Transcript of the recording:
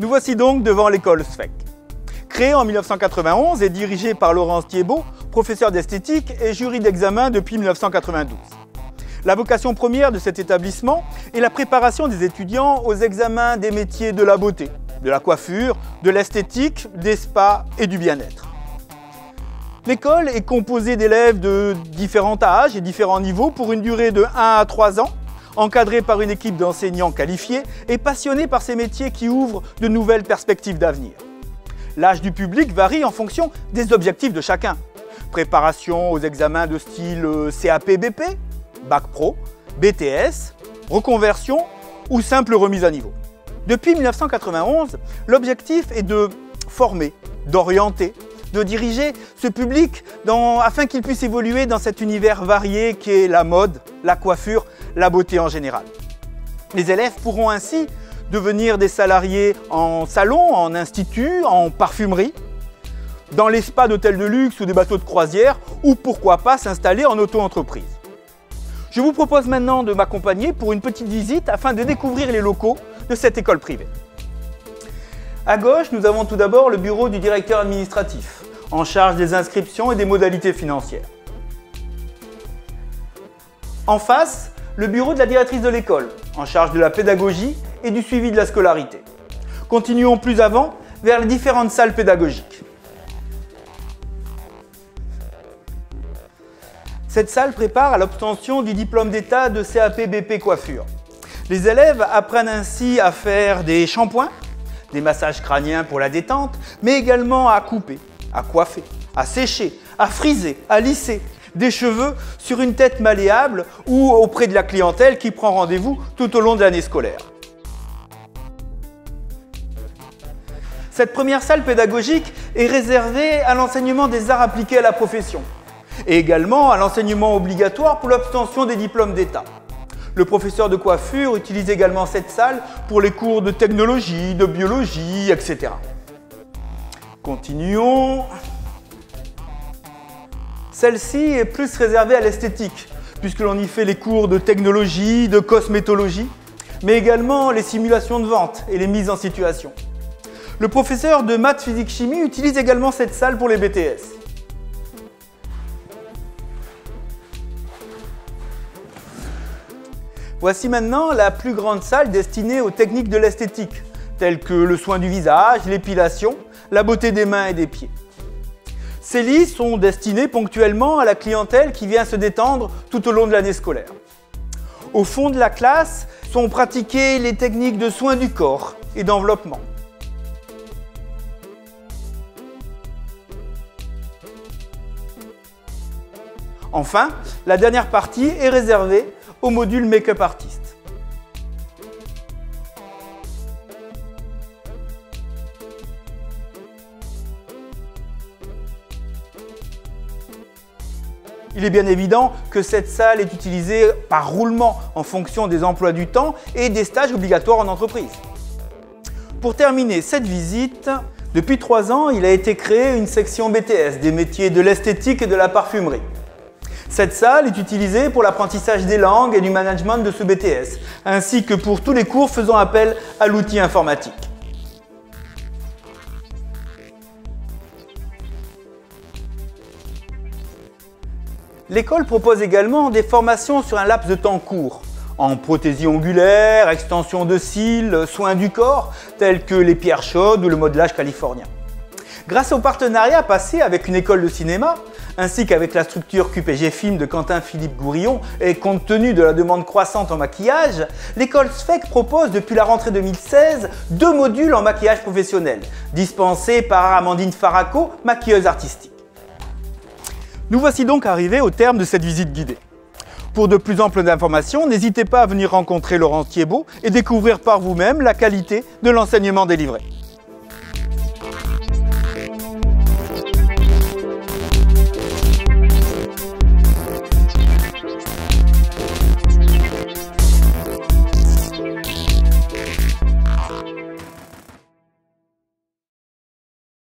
Nous voici donc devant l'école SFEC. Créée en 1991 et dirigée par Laurence Thiébaut, professeur d'esthétique et jury d'examen depuis 1992. La vocation première de cet établissement est la préparation des étudiants aux examens des métiers de la beauté, de la coiffure, de l'esthétique, des spas et du bien-être. L'école est composée d'élèves de différents âges et différents niveaux pour une durée de 1 à 3 ans, encadrée par une équipe d'enseignants qualifiés et passionnés par ces métiers qui ouvrent de nouvelles perspectives d'avenir. L'âge du public varie en fonction des objectifs de chacun. Préparation aux examens de style CAP-BP, Bac Pro, BTS, reconversion ou simple remise à niveau. Depuis 1991, l'objectif est de former, d'orienter, de diriger ce public afin qu'il puisse évoluer dans cet univers varié qu'est la mode, la coiffure, la beauté en général. Les élèves pourront ainsi devenir des salariés en salon, en institut, en parfumerie, dans les spas d'hôtels de luxe ou des bateaux de croisière, ou pourquoi pas s'installer en auto-entreprise. Je vous propose maintenant de m'accompagner pour une petite visite afin de découvrir les locaux de cette école privée. À gauche, nous avons tout d'abord le bureau du directeur administratif, en charge des inscriptions et des modalités financières. En face, le bureau de la directrice de l'école, en charge de la pédagogie et du suivi de la scolarité. Continuons plus avant vers les différentes salles pédagogiques. Cette salle prépare à l'obtention du diplôme d'état de CAP-BP coiffure. Les élèves apprennent ainsi à faire des shampoings, des massages crâniens pour la détente, mais également à couper, à coiffer, à sécher, à friser, à lisser des cheveux sur une tête malléable ou auprès de la clientèle qui prend rendez-vous tout au long de l'année scolaire. Cette première salle pédagogique est réservée à l'enseignement des arts appliqués à la profession et également à l'enseignement obligatoire pour l'obtention des diplômes d'État. Le professeur de coiffure utilise également cette salle pour les cours de technologie, de biologie, etc. Continuons. Celle-ci est plus réservée à l'esthétique, puisque l'on y fait les cours de technologie, de cosmétologie, mais également les simulations de vente et les mises en situation. Le professeur de maths, physique, chimie utilise également cette salle pour les BTS. Voici maintenant la plus grande salle destinée aux techniques de l'esthétique, telles que le soin du visage, l'épilation, la beauté des mains et des pieds. Ces lits sont destinés ponctuellement à la clientèle qui vient se détendre tout au long de l'année scolaire. Au fond de la classe sont pratiquées les techniques de soins du corps et d'enveloppement. Enfin, la dernière partie est réservée au module Make-up Artist. Il est bien évident que cette salle est utilisée par roulement en fonction des emplois du temps et des stages obligatoires en entreprise. Pour terminer cette visite, depuis 3 ans, il a été créé une section BTS, des métiers de l'esthétique et de la parfumerie. Cette salle est utilisée pour l'apprentissage des langues et du management de ce BTS, ainsi que pour tous les cours faisant appel à l'outil informatique. L'école propose également des formations sur un laps de temps court, en prothésie ongulaire, extension de cils, soins du corps, tels que les pierres chaudes ou le modelage californien. Grâce au partenariat passé avec une école de cinéma, ainsi qu'avec la structure QPG Film de Quentin-Philippe Gourillon et compte tenu de la demande croissante en maquillage, l'école SFEC propose depuis la rentrée 2016 2 modules en maquillage professionnel, dispensés par Amandine Faraco, maquilleuse artistique. Nous voici donc arrivés au terme de cette visite guidée. Pour de plus amples informations, n'hésitez pas à venir rencontrer Laurence Thiébaut et découvrir par vous-même la qualité de l'enseignement délivré.